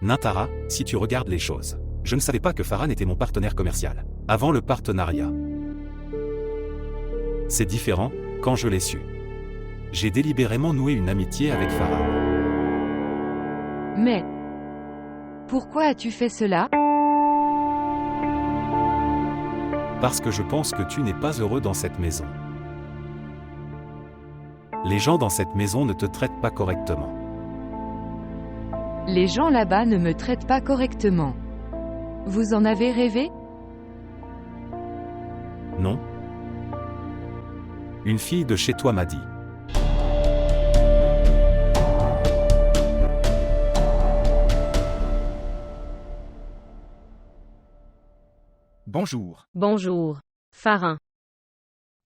Nintara, si tu regardes les choses. Je ne savais pas que Farhan était mon partenaire commercial. Avant le partenariat. C'est différent, quand je l'ai su. J'ai délibérément noué une amitié avec Farhan. Mais pourquoi as-tu fait cela? Parce que je pense que tu n'es pas heureux dans cette maison. Les gens dans cette maison ne te traitent pas correctement. Les gens là-bas ne me traitent pas correctement. Vous en avez rêvé? Non. Une fille de chez toi m'a dit. Bonjour. Bonjour. Farhan.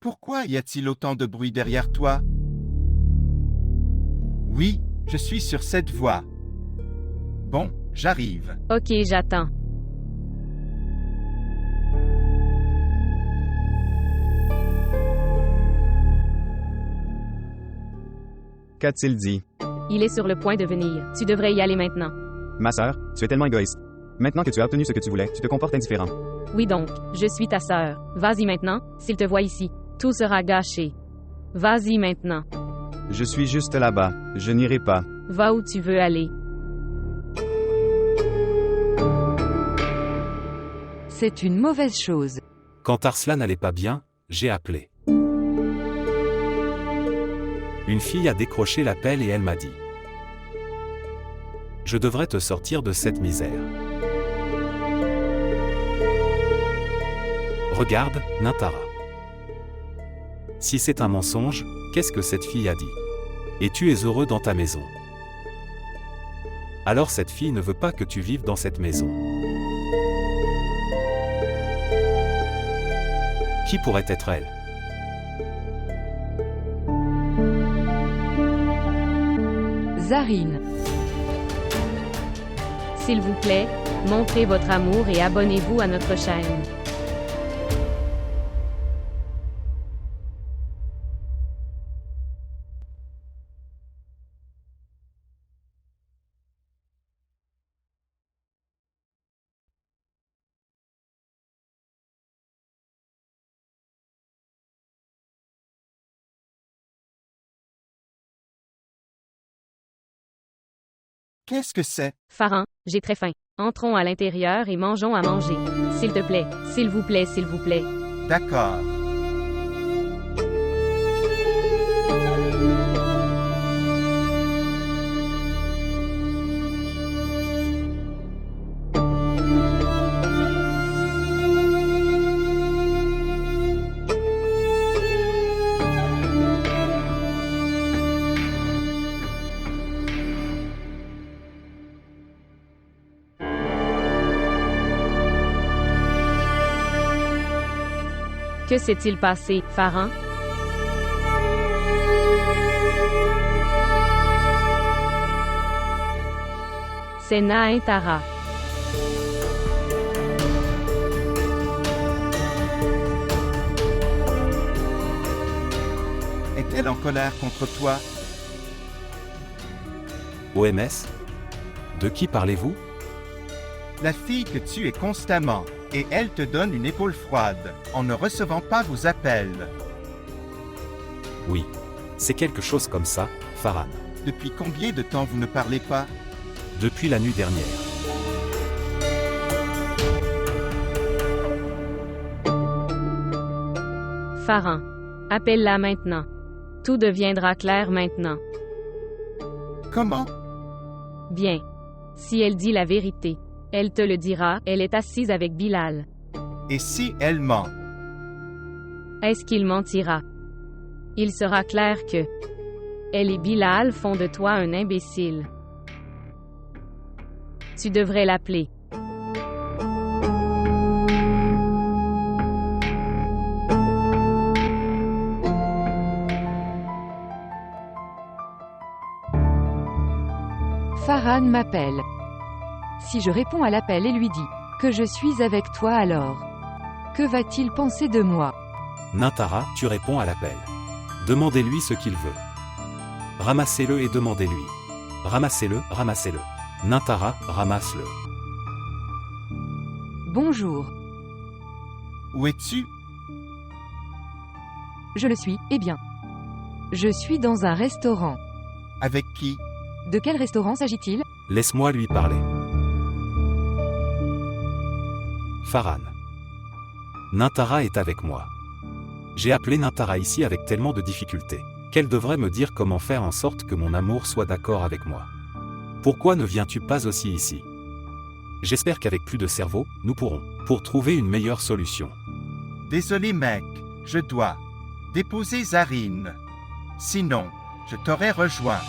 Pourquoi y a-t-il autant de bruit derrière toi? Oui, je suis sur cette voie. Bon, j'arrive. Ok, j'attends. Qu'a-t-il dit? Il est sur le point de venir. Tu devrais y aller maintenant. Ma sœur, tu es tellement égoïste. Maintenant que tu as obtenu ce que tu voulais, tu te comportes indifférent. Oui donc, je suis ta sœur. Vas-y maintenant, s'il te voit ici. Tout sera gâché. Vas-y maintenant. Je suis juste là-bas. Je n'irai pas. Va où tu veux aller. C'est une mauvaise chose. Quand Arslan n'allait pas bien, j'ai appelé. Une fille a décroché l'appel et elle m'a dit. Je devrais te sortir de cette misère. Regarde, Nintara. Si c'est un mensonge, qu'est-ce que cette fille a dit? Et tu es heureux dans ta maison. Alors cette fille ne veut pas que tu vives dans cette maison. Qui pourrait être elle? Zarine. S'il vous plaît, montrez votre amour et abonnez-vous à notre chaîne. Qu'est-ce que c'est? Farhan, j'ai très faim. Entrons à l'intérieur et mangeons à manger. S'il te plaît, s'il vous plaît, s'il vous plaît. D'accord. Que s'est-il passé, Farhan? C'est Nintara. Est-elle en colère contre toi? OMS? De qui parlez-vous? La fille que tu es constamment, et elle te donne une épaule froide, en ne recevant pas vos appels. Oui. C'est quelque chose comme ça, Farhan. Depuis combien de temps vous ne parlez pas? Depuis la nuit dernière. Farhan. Appelle-la maintenant. Tout deviendra clair maintenant. Comment? Bien. Si elle dit la vérité, elle te le dira, elle est assise avec Bilal. Et si elle ment? Est-ce qu'il mentira? Il sera clair que elle et Bilal font de toi un imbécile. Tu devrais l'appeler. Farhan m'appelle. Si je réponds à l'appel et lui dis que je suis avec toi alors, que va-t-il penser de moi? Nintara, tu réponds à l'appel. Demandez-lui ce qu'il veut. Ramassez-le et demandez-lui. Ramassez-le, ramassez-le. Nintara, ramasse-le. Bonjour. Où es-tu? Je le suis, eh bien. Je suis dans un restaurant. Avec qui? De quel restaurant s'agit-il? Laisse-moi lui parler. Farhan. Nintara est avec moi. J'ai appelé Nintara ici avec tellement de difficultés qu'elle devrait me dire comment faire en sorte que mon amour soit d'accord avec moi. Pourquoi ne viens-tu pas aussi ici? J'espère qu'avec plus de cerveau, nous pourrons, pour trouver une meilleure solution. Désolé mec, je dois déposer Zarine. Sinon, je t'aurais rejoint.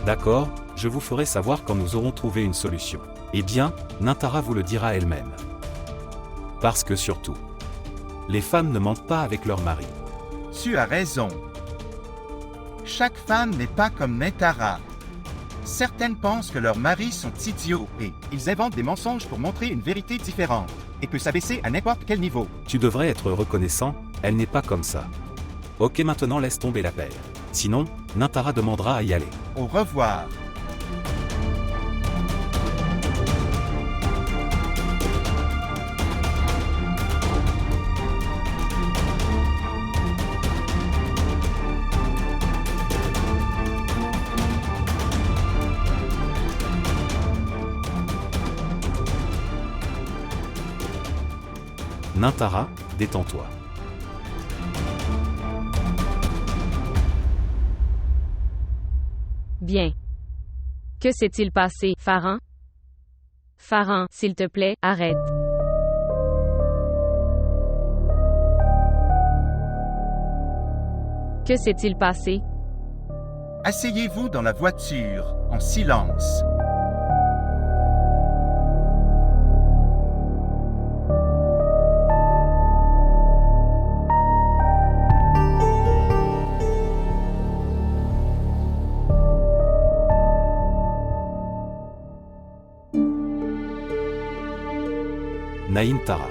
D'accord, je vous ferai savoir quand nous aurons trouvé une solution. Eh bien, Nintara vous le dira elle-même. Parce que surtout, les femmes ne mentent pas avec leur mari. Tu as raison. Chaque femme n'est pas comme Nintara. Certaines pensent que leurs maris sont idiots et ils inventent des mensonges pour montrer une vérité différente et peut s'abaisser à n'importe quel niveau. Tu devrais être reconnaissant, elle n'est pas comme ça. Ok, maintenant laisse tomber la paire. Sinon, Nintara demandera à y aller. Au revoir. Nintara, détends-toi. Bien. Que s'est-il passé, Farhan? Farhan, s'il te plaît, arrête. Que s'est-il passé? Asseyez-vous dans la voiture, en silence. Naïm Tara.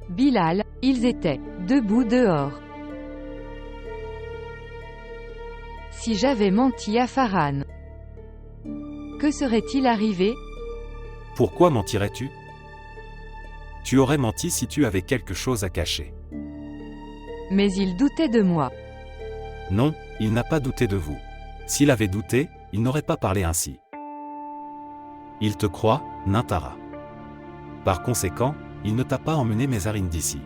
Bilal, ils étaient debout dehors. Si j'avais menti à Farhan, que serait-il arrivé? Pourquoi mentirais-tu? Tu aurais menti si tu avais quelque chose à cacher. Mais il doutait de moi. Non, il n'a pas douté de vous. S'il avait douté, il n'aurait pas parlé ainsi. Il te croit, Nintara. Par conséquent, il ne t'a pas emmené Mézarine d'ici.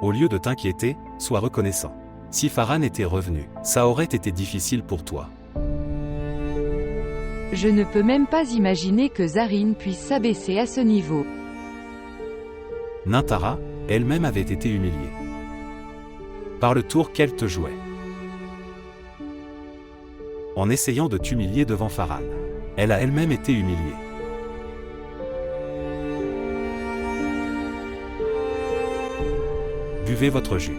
Au lieu de t'inquiéter, sois reconnaissant. Si Farhan était revenu, ça aurait été difficile pour toi. Je ne peux même pas imaginer que Zarine puisse s'abaisser à ce niveau. Nintara, elle-même avait été humiliée. Par le tour qu'elle te jouait. En essayant de t'humilier devant Farhan. Elle a elle-même été humiliée. Buvez votre jus.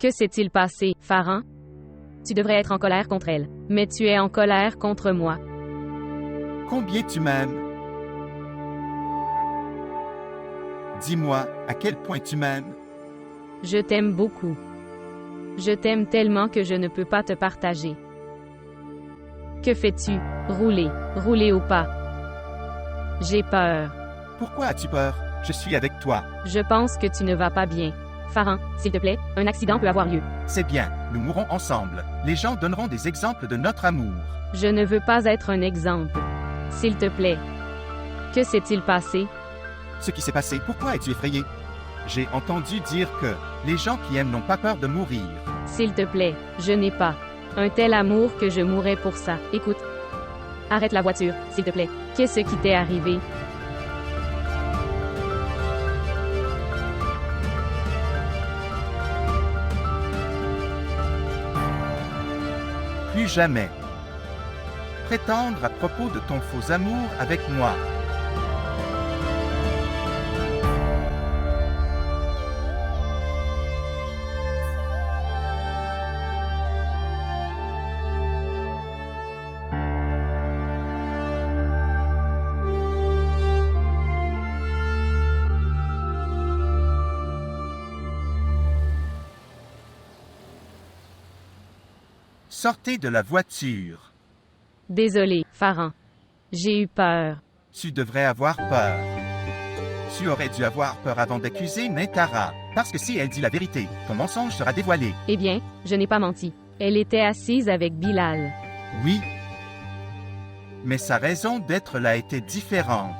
Que s'est-il passé, Farhan? Tu devrais être en colère contre elle, mais tu es en colère contre moi. Combien tu m'aimes? Dis-moi, à quel point tu m'aimes? Je t'aime beaucoup. Je t'aime tellement que je ne peux pas te partager. Que fais-tu? Rouler au pas. J'ai peur. Pourquoi as-tu peur? Je suis avec toi. Je pense que tu ne vas pas bien. Farhan, s'il te plaît, un accident peut avoir lieu. C'est bien, nous mourrons ensemble. Les gens donneront des exemples de notre amour. Je ne veux pas être un exemple. S'il te plaît. Que s'est-il passé? Ce qui s'est passé, pourquoi es-tu effrayé? J'ai entendu dire que les gens qui aiment n'ont pas peur de mourir. S'il te plaît, je n'ai pas un tel amour que je mourrais pour ça. Écoute. Arrête la voiture, s'il te plaît. Qu'est-ce qui t'est arrivé? Plus jamais. Prétendre à propos de ton faux amour avec moi. Sortez de la voiture. Désolé, Farhan. J'ai eu peur. Tu devrais avoir peur. Tu aurais dû avoir peur avant d'accuser Nentara, parce que si elle dit la vérité, ton mensonge sera dévoilé. Eh bien, je n'ai pas menti. Elle était assise avec Bilal. Oui. Mais sa raison d'être là était différente.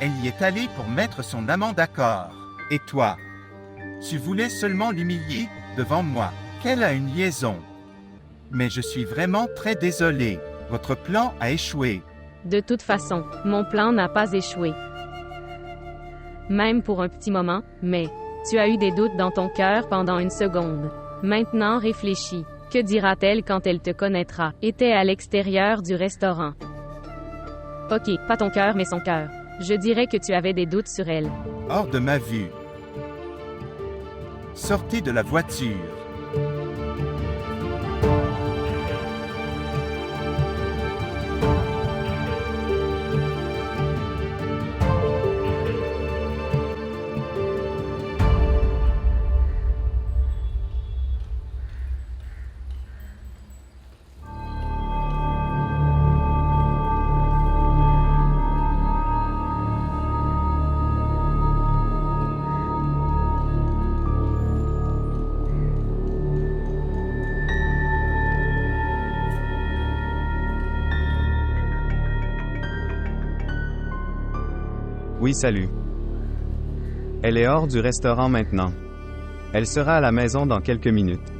Elle y est allée pour mettre son amant d'accord. Et toi? Tu voulais seulement l'humilier devant moi. Qu'elle a une liaison. Mais je suis vraiment très désolé. Votre plan a échoué. De toute façon, mon plan n'a pas échoué. Même pour un petit moment, mais tu as eu des doutes dans ton cœur pendant une seconde. Maintenant réfléchis. Que dira-t-elle quand elle te connaîtra? Était à l'extérieur du restaurant. Ok, pas ton cœur mais son cœur. Je dirais que tu avais des doutes sur elle. Hors de ma vue. Sortez de la voiture. Oui, salut. Elle est hors du restaurant maintenant. Elle sera à la maison dans quelques minutes.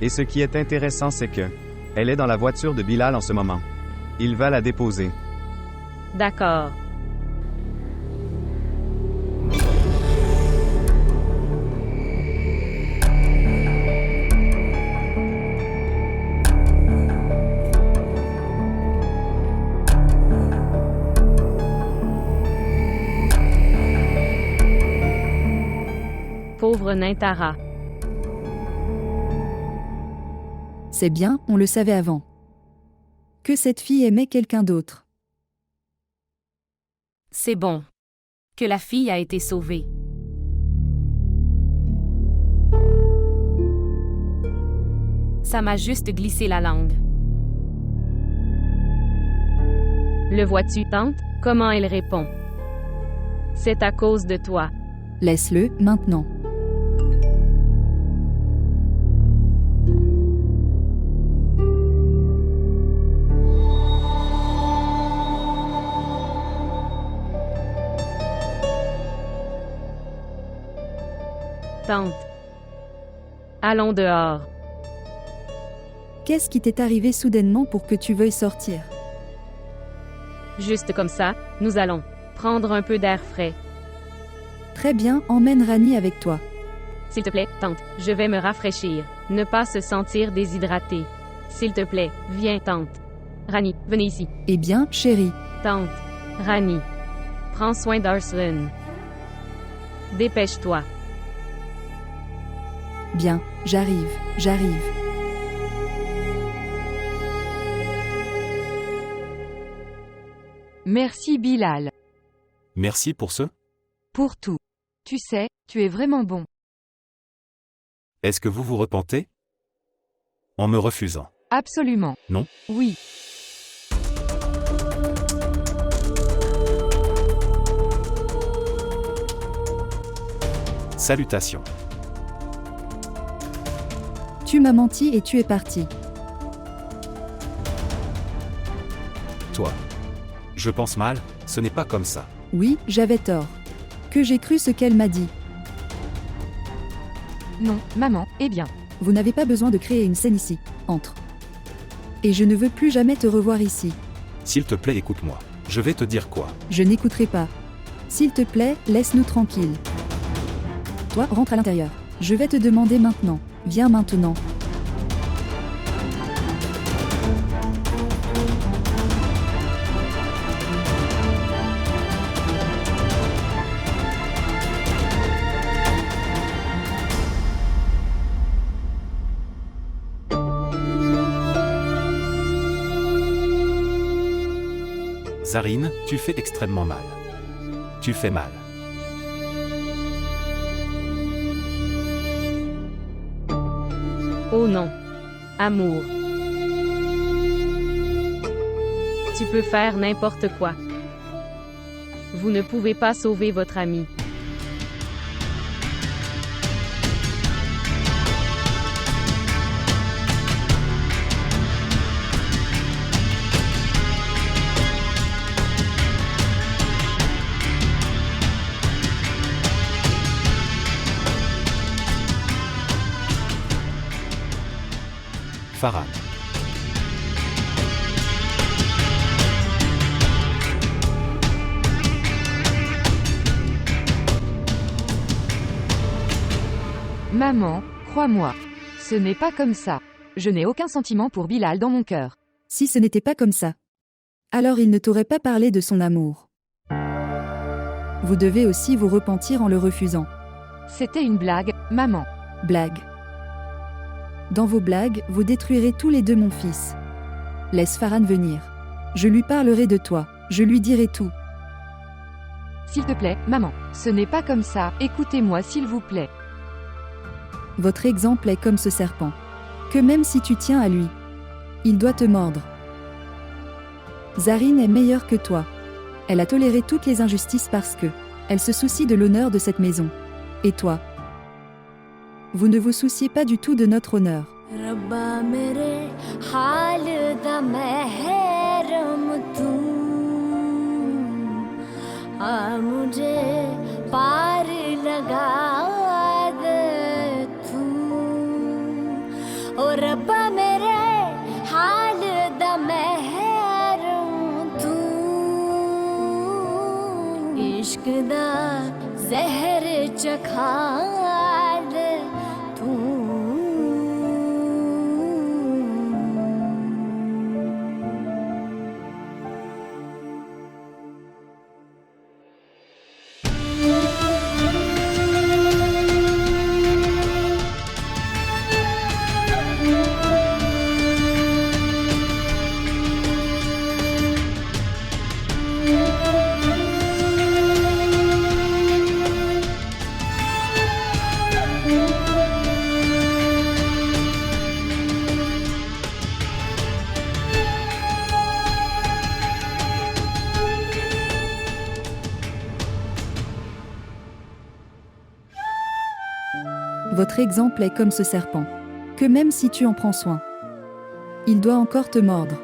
Et ce qui est intéressant, c'est que elle est dans la voiture de Bilal en ce moment. Il va la déposer. D'accord. Pauvre Nentara. C'est bien, on le savait avant. Que cette fille aimait quelqu'un d'autre. C'est bon. Que la fille a été sauvée. Ça m'a juste glissé la langue. Le vois-tu, tante? Comment elle répond? C'est à cause de toi. Laisse-le, maintenant. Tante. Allons dehors. Qu'est-ce qui t'est arrivé soudainement pour que tu veuilles sortir? Juste comme ça, nous allons prendre un peu d'air frais. Très bien, emmène Rani avec toi. S'il te plaît, tante, je vais me rafraîchir. Ne pas se sentir déshydraté. S'il te plaît, viens, tante. Rani, venez ici. Eh bien, chérie. Tante. Rani. Prends soin d'Arslan. Dépêche-toi. Bien, j'arrive. Merci Bilal. Merci pour ce. Pour tout. Tu sais, tu es vraiment bon. Est-ce que vous vous repentez? En me refusant. Absolument. Non? Oui. Salutations. Tu m'as menti et tu es parti. Toi. Je pense mal, ce n'est pas comme ça. Oui, j'avais tort. Que j'ai cru ce qu'elle m'a dit. Non, maman, eh bien. Vous n'avez pas besoin de créer une scène ici. Entre. Et je ne veux plus jamais te revoir ici. S'il te plaît, écoute-moi. Je vais te dire quoi. Je n'écouterai pas. S'il te plaît, laisse-nous tranquilles. Toi, rentre à l'intérieur. Je vais te demander maintenant. Viens maintenant. Zarine, tu fais extrêmement mal. Tu fais mal. Oh non. Amour. Tu peux faire n'importe quoi. Vous ne pouvez pas sauver votre ami. Farhan. Maman, crois-moi. Ce n'est pas comme ça. Je n'ai aucun sentiment pour Bilal dans mon cœur. Si ce n'était pas comme ça, alors il ne t'aurait pas parlé de son amour. Vous devez aussi vous repentir en le refusant. C'était une blague, maman. Blague. Dans vos blagues, vous détruirez tous les deux mon fils. Laisse Farhan venir. Je lui parlerai de toi, je lui dirai tout. S'il te plaît, maman. Ce n'est pas comme ça, écoutez-moi s'il vous plaît. Votre exemple est comme ce serpent. Que même si tu tiens à lui, il doit te mordre. Zarine est meilleure que toi. Elle a toléré toutes les injustices parce que elle se soucie de l'honneur de cette maison. Et toi? Vous ne vous souciez pas du tout de notre honneur. इश्क दा ज़हर चखा दे तू Votre exemple est comme ce serpent. Que même si tu en prends soin, il doit encore te mordre.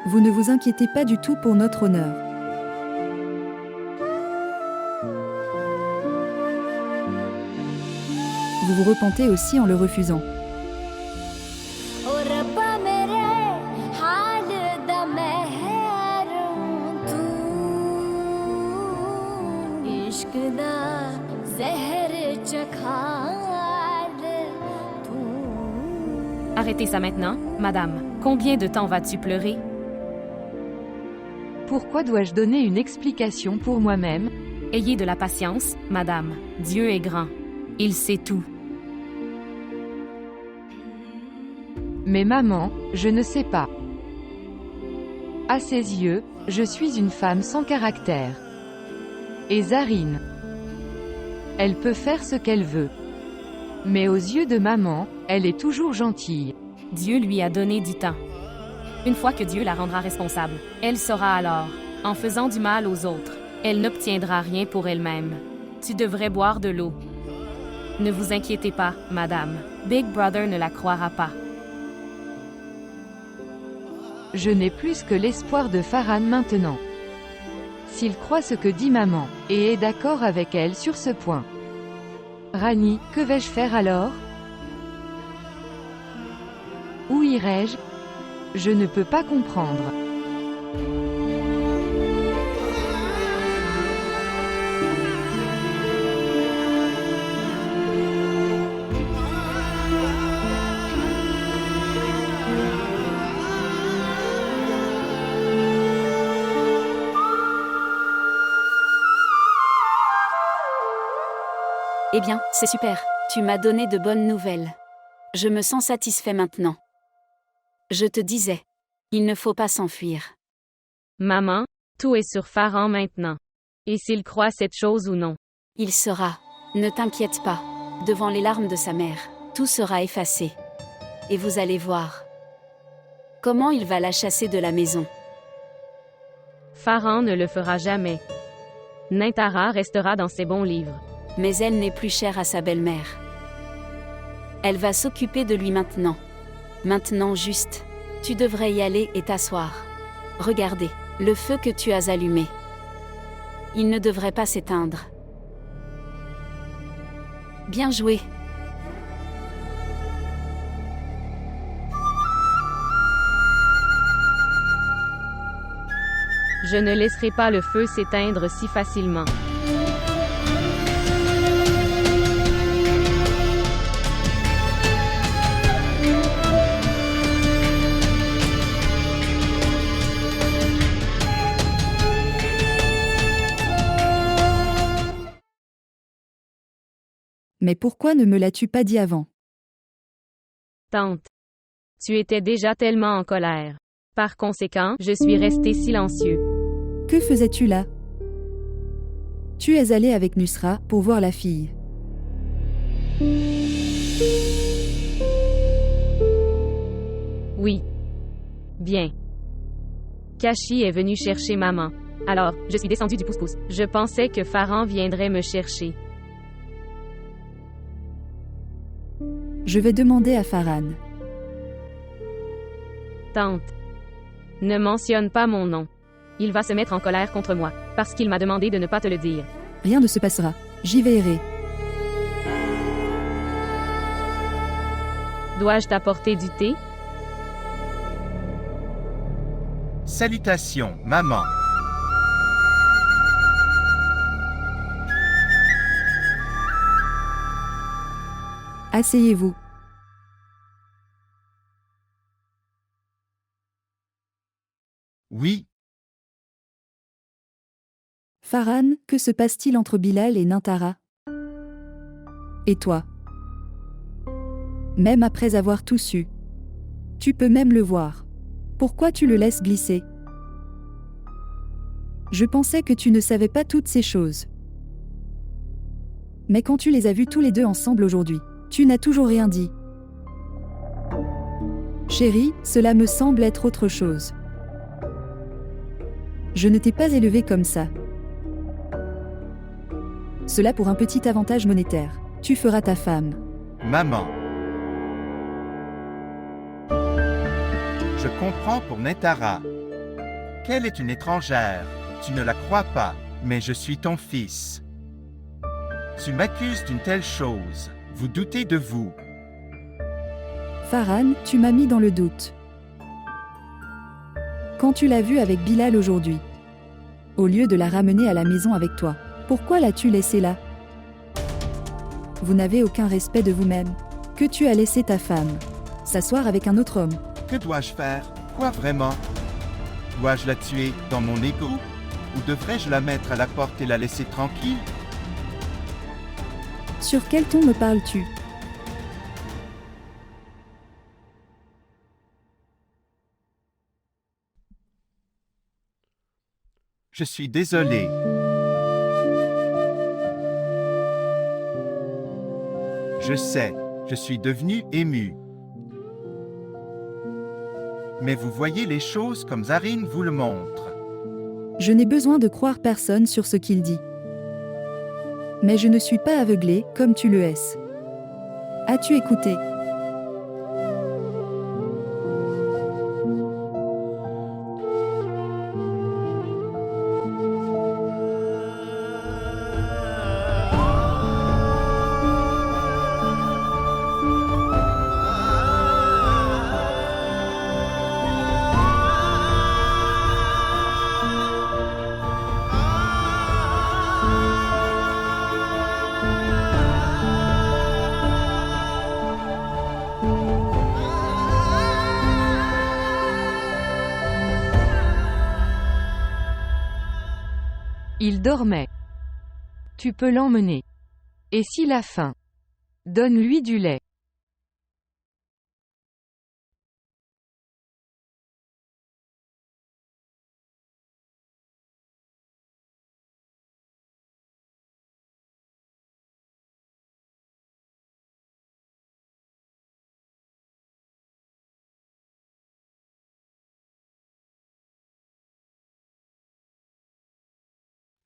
Vous ne vous inquiétez pas du tout pour notre honneur. Vous vous repentez aussi en le refusant. Arrêtez ça maintenant, madame. Combien de temps vas-tu pleurer? Pourquoi dois-je donner une explication pour moi-même? Ayez de la patience, madame. Dieu est grand. Il sait tout. Mais maman, je ne sais pas. À ses yeux, je suis une femme sans caractère. Et Zarine, elle peut faire ce qu'elle veut. Mais aux yeux de maman, elle est toujours gentille. Dieu lui a donné du temps. Une fois que Dieu la rendra responsable, elle saura alors, en faisant du mal aux autres, elle n'obtiendra rien pour elle-même. Tu devrais boire de l'eau. Ne vous inquiétez pas, madame. Big Brother ne la croira pas. Je n'ai plus que l'espoir de Farhan maintenant. S'il croit ce que dit maman, et est d'accord avec elle sur ce point. Rani, que vais-je faire alors? Où irai-je? Je ne peux pas comprendre. Eh bien, c'est super, tu m'as donné de bonnes nouvelles. Je me sens satisfait maintenant. Je te disais, il ne faut pas s'enfuir. Maman, tout est sur Farhan maintenant. Et s'il croit cette chose ou non. Il sera. Ne t'inquiète pas. Devant les larmes de sa mère, tout sera effacé. et vous allez voir. Comment il va la chasser de la maison. Pharaon ne le fera jamais. Nintara restera dans ses bons livres. Mais elle n'est plus chère à sa belle-mère. Elle va s'occuper de lui maintenant. Maintenant juste. Tu devrais y aller et t'asseoir. Regardez, le feu que tu as allumé. Il ne devrait pas s'éteindre. Bien joué. Je ne laisserai pas le feu s'éteindre si facilement. Mais pourquoi ne me l'as-tu pas dit avant? Tante. Tu étais déjà tellement en colère. Par conséquent, je suis resté silencieux. Que faisais-tu là? Tu es allé avec Nusra pour voir la fille. Oui. Bien. Kashi est venu chercher maman. Alors, je suis descendu du pouce-pouce. Je pensais que Pharaon viendrait me chercher. Je vais demander à Farhan. Tante. Ne mentionne pas mon nom. Il va se mettre en colère contre moi, parce qu'il m'a demandé de ne pas te le dire. Rien ne se passera. J'y veillerai. Dois-je t'apporter du thé? Salutations, maman. Asseyez-vous. Oui, Farhan, que se passe-t-il entre Bilal et Nintara? Et toi? Même après avoir tout su. Tu peux même le voir. Pourquoi tu le laisses glisser? Je pensais que tu ne savais pas toutes ces choses. Mais quand tu les as vus tous les deux ensemble aujourd'hui, tu n'as toujours rien dit. Chérie, cela me semble être autre chose. Je ne t'ai pas élevé comme ça. Cela pour un petit avantage monétaire. Tu feras ta femme. maman. Je comprends pour Nintara. Qu'elle est une étrangère. Tu ne la crois pas, mais je suis ton fils. Tu m'accuses d'une telle chose. Vous doutez de vous. Farhan, tu m'as mis dans le doute. Quand tu l'as vue avec Bilal aujourd'hui, au lieu de la ramener à la maison avec toi, pourquoi l'as-tu laissée là? Vous n'avez aucun respect de vous-même. Que tu as laissé ta femme s'asseoir avec un autre homme. Que dois-je faire? Quoi vraiment? Dois-je la tuer dans mon égo? Ou devrais-je la mettre à la porte et la laisser tranquille? Sur quel ton me parles-tu? Je suis désolé. Je sais, je suis devenu ému. Mais vous voyez les choses comme Zarine vous le montre. Je n'ai besoin de croire personne sur ce qu'il dit. Mais je ne suis pas aveuglé comme tu le es. As-tu écouté? Il dormait. Tu peux l'emmener. Et s'il a faim, donne-lui du lait.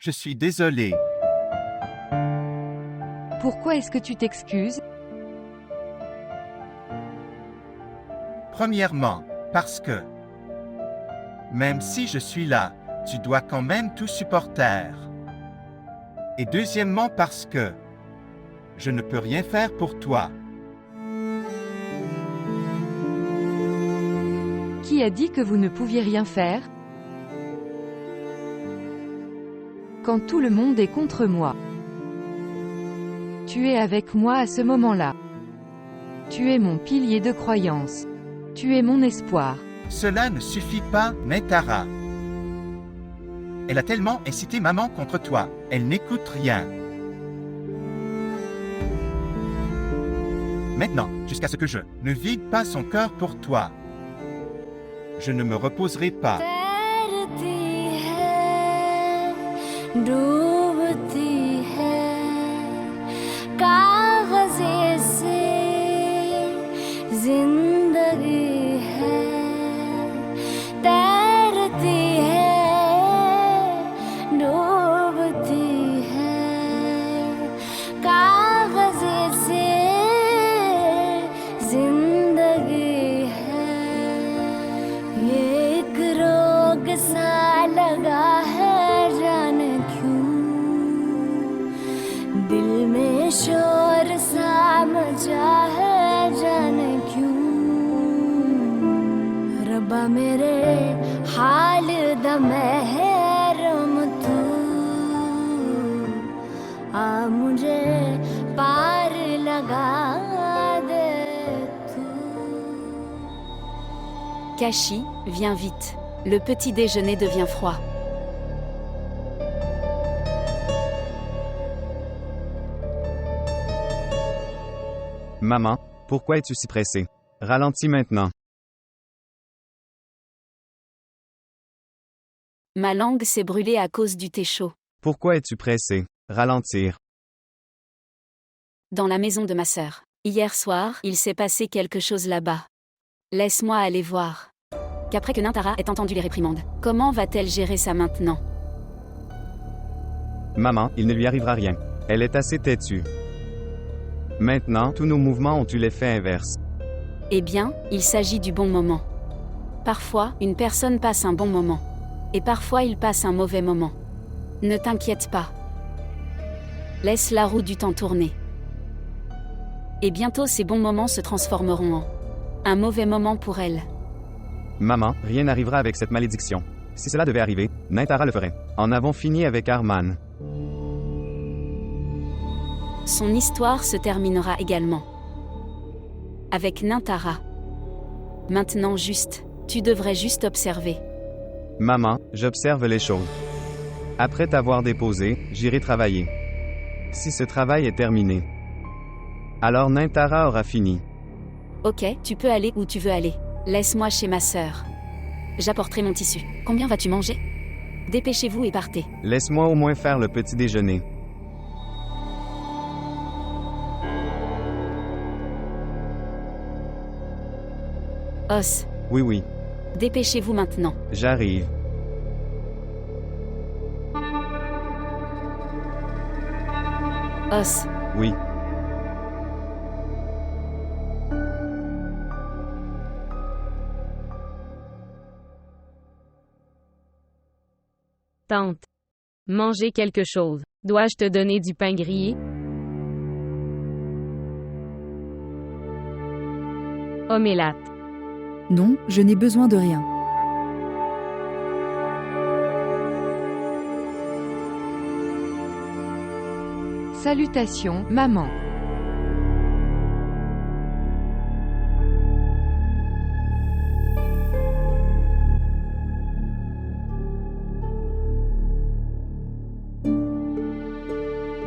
Je suis désolé. Pourquoi est-ce que tu t'excuses? Premièrement, parce que, même si je suis là, tu dois quand même tout supporter. Et deuxièmement, parce que, je ne peux rien faire pour toi. Qui a dit que vous ne pouviez rien faire? Quand tout le monde est contre moi. Tu es avec moi à ce moment-là. Tu es mon pilier de croyance. Tu es mon espoir. Cela ne suffit pas, Naitara. Elle a tellement incité maman contre toi. Elle n'écoute rien. Maintenant, jusqu'à ce que je ne vide pas son cœur pour toi, je ne me reposerai pas. तैरती है, डूबती है, कागज़े से जिंदगी है, तैरती है, डूबती है, कागज़े से जिंदगी है, ये एक रोग सा लगा है जाने क्यों, दिल में शोर सा मचा है जाने क्यों, रब्बा मेरे हाल दा महरम तू, आ मुझे पार लगा दे तू. Kashi, viens vite. Le petit déjeuner devient froid. Maman, pourquoi es-tu si pressée? Ralentis maintenant. Ma langue s'est brûlée à cause du thé chaud. Pourquoi es-tu pressée? Ralentir. Dans la maison de ma sœur. Hier soir, il s'est passé quelque chose là-bas. Laisse-moi aller voir. Qu'après que Naitara ait entendu les réprimandes, comment va-t-elle gérer ça maintenant? Maman, il ne lui arrivera rien. Elle est assez têtue. Maintenant, tous nos mouvements ont eu l'effet inverse. Eh bien, il s'agit du bon moment. Parfois, une personne passe un bon moment. Et parfois, il passe un mauvais moment. Ne t'inquiète pas. Laisse la roue du temps tourner. Et bientôt ces bons moments se transformeront en un mauvais moment pour elle. Maman, rien n'arrivera avec cette malédiction. Si cela devait arriver, Naitara le ferait. En avons fini avec Arman. Son histoire se terminera également. Avec Naitara. Maintenant tu devrais juste observer. Maman, j'observe les choses. Après t'avoir déposé, j'irai travailler. Si ce travail est terminé, alors Naitara aura fini. Ok, tu peux aller où tu veux aller. Laisse-moi chez ma sœur. J'apporterai mon tissu. Combien vas-tu manger? Dépêchez-vous et partez. Laisse-moi au moins faire le petit déjeuner. Os, Oui, dépêchez-vous maintenant. j'arrive. Os, Oui, Tante. Manger quelque chose. Dois-je te donner du pain grillé? Omelette. Non, je n'ai besoin de rien. Salutations, maman.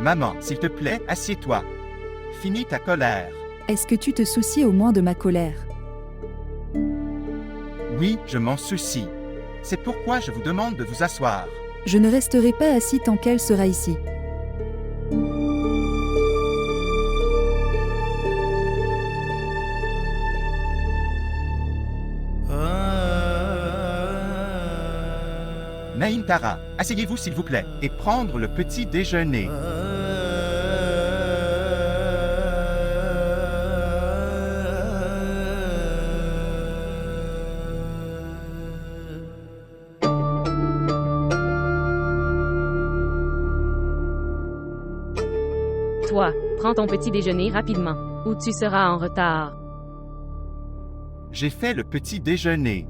Maman, s'il te plaît, assieds-toi. Finis ta colère. Est-ce que tu te soucies au moins de ma colère? Oui, je m'en soucie. C'est pourquoi je vous demande de vous asseoir. Je ne resterai pas assis tant qu'elle sera ici. Naintara, asseyez-vous s'il vous plaît, et prendre le petit déjeuner. Toi, prends ton petit déjeuner rapidement, ou tu seras en retard. J'ai fait le petit déjeuner.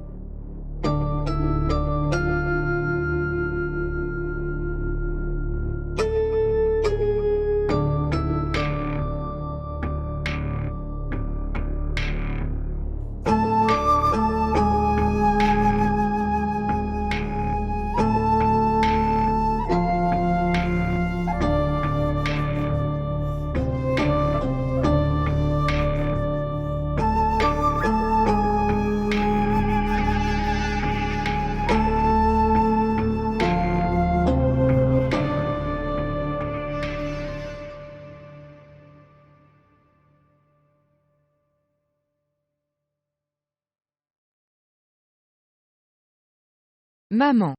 Maman.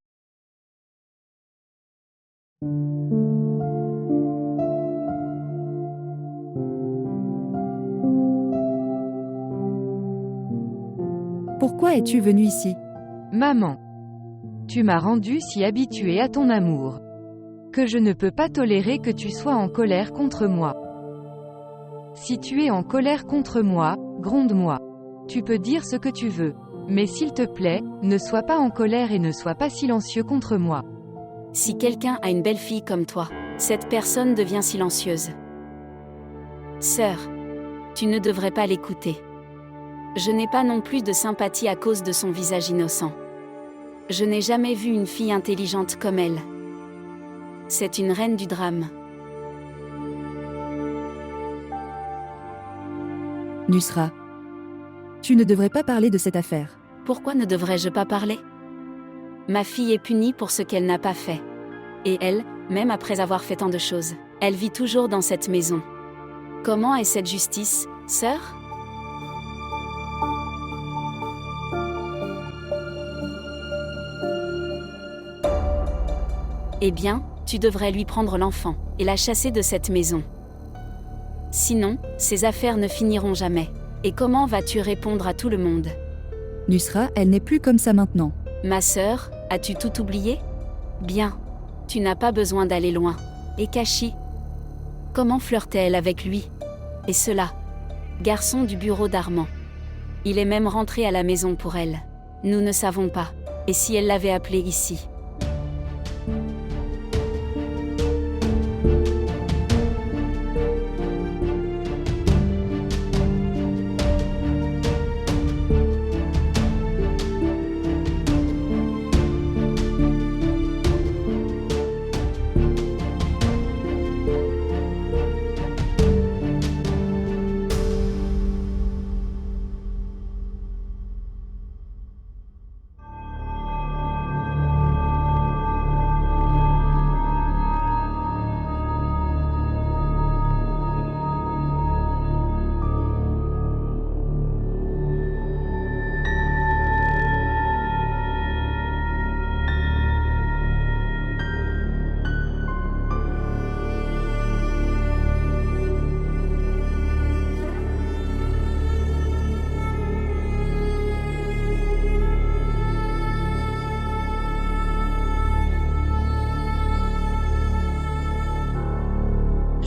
Pourquoi es-tu venue ici? Maman. Tu m'as rendu si habituée à ton amour que je ne peux pas tolérer que tu sois en colère contre moi. Si tu es en colère contre moi, gronde-moi. Tu peux dire ce que tu veux. Mais s'il te plaît, ne sois pas en colère et ne sois pas silencieux contre moi. Si quelqu'un a une belle fille comme toi, cette personne devient silencieuse. Sœur, tu ne devrais pas l'écouter. Je n'ai pas non plus de sympathie à cause de son visage innocent. Je n'ai jamais vu une fille intelligente comme elle. C'est une reine du drame. Nusra. Tu ne devrais pas parler de cette affaire. Pourquoi ne devrais-je pas parler? Ma fille est punie pour ce qu'elle n'a pas fait. Et elle, même après avoir fait tant de choses, elle vit toujours dans cette maison. Comment est cette justice, sœur? Eh bien, tu devrais lui prendre l'enfant et la chasser de cette maison. Sinon, ces affaires ne finiront jamais. Et comment vas-tu répondre à tout le monde? Nusra, elle n'est plus comme ça maintenant. Ma sœur, as-tu tout oublié? Bien. Tu n'as pas besoin d'aller loin. Et Kashi? Comment flirtait-elle avec lui? Et cela? Garçon du bureau d'Armand. Il est même rentré à la maison pour elle. Nous ne savons pas. Et si elle l'avait appelé ici?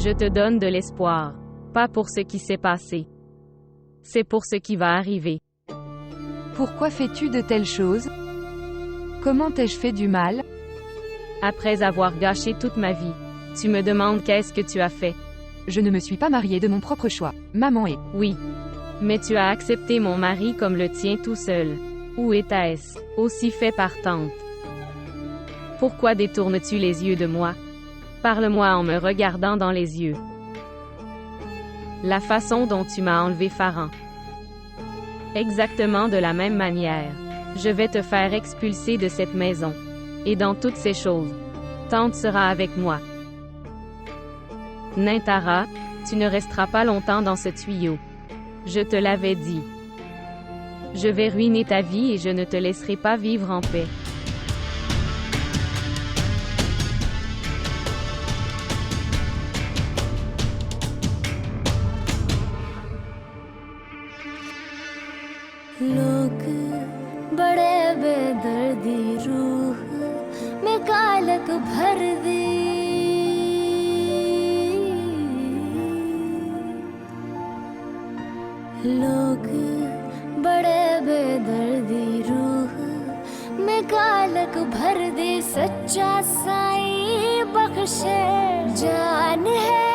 Je te donne de l'espoir. Pas pour ce qui s'est passé. C'est pour ce qui va arriver. Pourquoi fais-tu de telles choses? Comment t'ai-je fait du mal? Après avoir gâché toute ma vie, tu me demandes qu'est-ce que tu as fait. Je ne me suis pas mariée de mon propre choix. Maman est. Oui. Mais tu as accepté mon mari comme le tien tout seul. Où était-ce? Aussi fait par tante. Pourquoi détournes-tu les yeux de moi? Parle-moi en me regardant dans les yeux. La façon dont tu m'as enlevé Pharan. Exactement de la même manière. Je vais te faire expulser de cette maison. Et dans toutes ces choses. Tante sera avec moi. Naintara, tu ne resteras pas longtemps dans ce tuyau. Je te l'avais dit. Je vais ruiner ta vie et je ne te laisserai pas vivre en paix. लोग बड़े बेदर्दी रूह में कालक भर दी लोग बड़े बेदर्दी रूह में कालक भर दे सच्चा साईं बख्शे जान है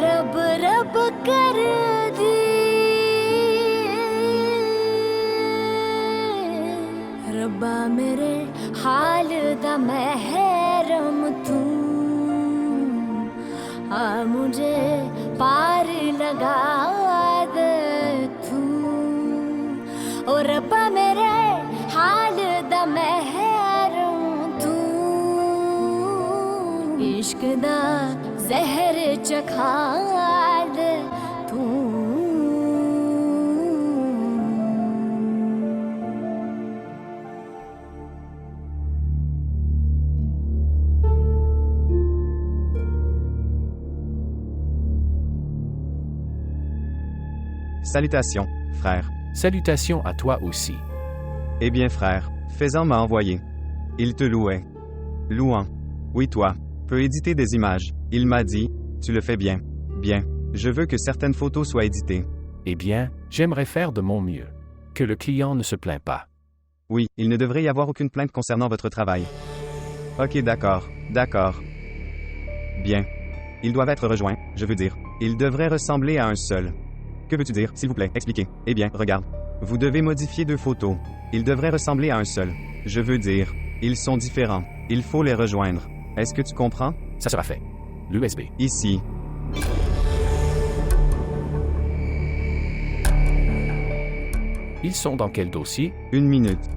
रब रब कर दी रब्बा मेरे हाल दा महरम तू आ मुझे पार लगा दे तू ओ रब्बा मेरे हाल दा महरम तू इश्क दा जहर चखा दे तू Salutations, frère. Salutations à toi aussi. Eh bien, frère, Faisan m'a envoyé. Il te louait. Louant. Oui, toi. Peux éditer des images. Il m'a dit, tu le fais bien. Bien. Je veux que certaines photos soient éditées. Eh bien, j'aimerais faire de mon mieux. Que le client ne se plaint pas. Oui, il ne devrait y avoir aucune plainte concernant votre travail. Ok, d'accord. D'accord. Bien. Ils doivent être rejoints, je veux dire. Ils devraient ressembler à un seul. Que veux-tu dire, s'il vous plaît, expliquez. Eh bien, regarde. Vous devez modifier 2 photos. Ils devraient ressembler à un seul. Je veux dire, ils sont différents. Il faut les rejoindre. Est-ce que tu comprends? Ça sera fait. L'USB. Ici. Ils sont dans quel dossier? 1 minute.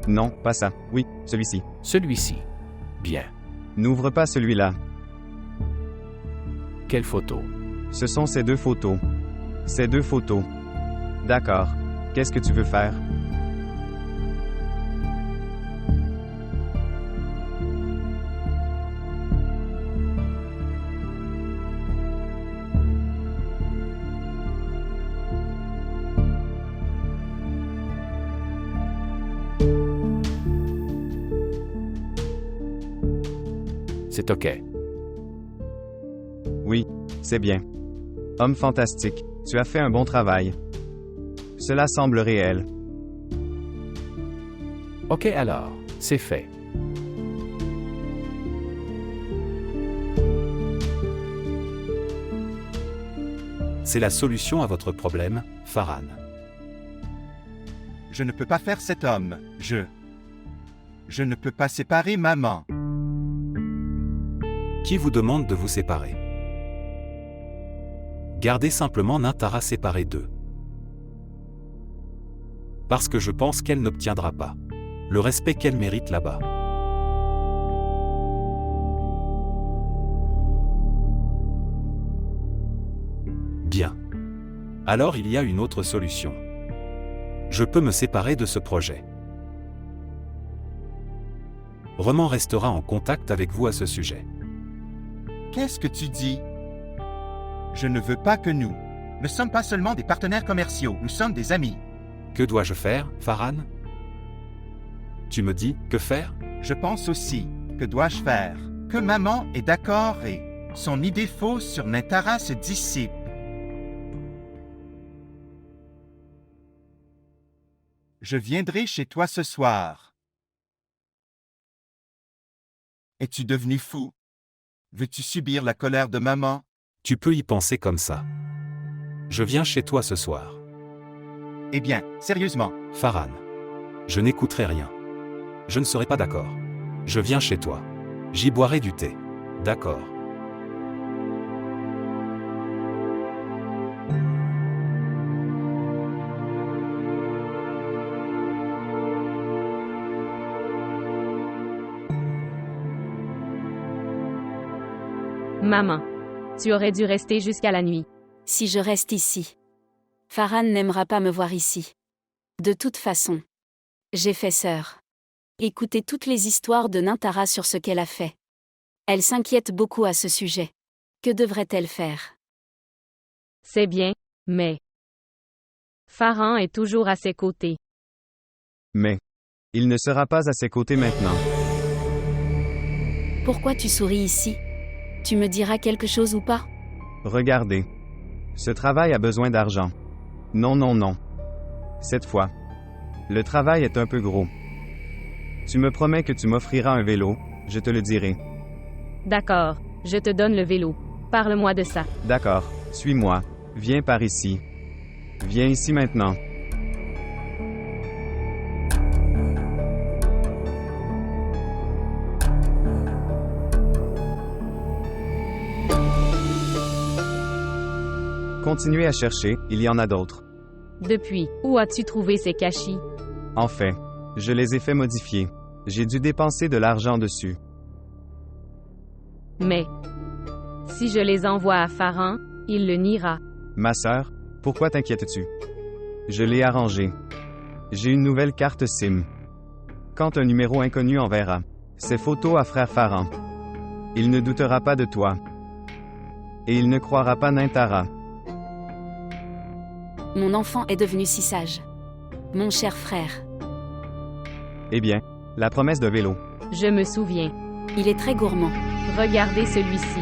Non, pas ça. Oui, celui-ci. Celui-ci. Bien. N'ouvre pas celui-là. Quelle photo? Ce sont ces 2 photos. Ces 2 photos. D'accord. Qu'est-ce que tu veux faire? C'est OK. Oui, c'est bien. Homme fantastique, tu as fait un bon travail. Cela semble réel. OK alors, c'est fait. C'est la solution à votre problème, Farhan. Je ne peux pas faire cet homme. Je ne peux pas séparer maman. Qui vous demande de vous séparer? Gardez simplement Nintara séparée d'eux. Parce que je pense qu'elle n'obtiendra pas le respect qu'elle mérite là-bas. Bien. Alors il y a une autre solution. Je peux me séparer de ce projet. Roman restera en contact avec vous à ce sujet. Qu'est-ce que tu dis? Je ne veux pas que nous ne sommes pas seulement des partenaires commerciaux, nous sommes des amis. Que dois-je faire, Farhan? Tu me dis, que faire? Je pense aussi, que dois-je faire? Que maman est d'accord et son idée fausse sur Nintara se dissipe. Je viendrai chez toi ce soir. Es-tu devenu fou? Veux-tu subir la colère de maman? Tu peux y penser comme ça. Je viens chez toi ce soir. Eh bien, sérieusement. Farhan. Je n'écouterai rien. Je ne serai pas d'accord. Je viens chez toi. J'y boirai du thé. D'accord. Maman, tu aurais dû rester jusqu'à la nuit. Si je reste ici, Farhan n'aimera pas me voir ici. De toute façon, j'ai fait sœur. Écoutez toutes les histoires de Nintara sur ce qu'elle a fait. Elle s'inquiète beaucoup à ce sujet. Que devrait-elle faire? C'est bien, mais... Farhan est toujours à ses côtés. Mais il ne sera pas à ses côtés maintenant. Pourquoi tu souris ici? Tu me diras quelque chose ou pas? Regardez. Ce travail a besoin d'argent. Non, non, non. Cette fois. Le travail est un peu gros. Tu me promets que tu m'offriras un vélo, je te le dirai. D'accord, je te donne le vélo. Parle-moi de ça. D'accord, suis-moi. Viens par ici. Viens ici maintenant. Continuez à chercher, il y en a d'autres. Depuis, où as-tu trouvé ces cachis? En fait, je les ai fait modifier. J'ai dû dépenser de l'argent dessus. Mais, si je les envoie à Farhan, il le niera. Ma sœur, pourquoi t'inquiètes-tu? Je l'ai arrangé. J'ai une nouvelle carte SIM. Quand un numéro inconnu enverra ses photos à frère Farhan, il ne doutera pas de toi. Et il ne croira pas Nintara. Mon enfant est devenu si sage. Mon cher frère. Eh bien, la promesse de vélo. Je me souviens. Il est très gourmand. Regardez celui-ci.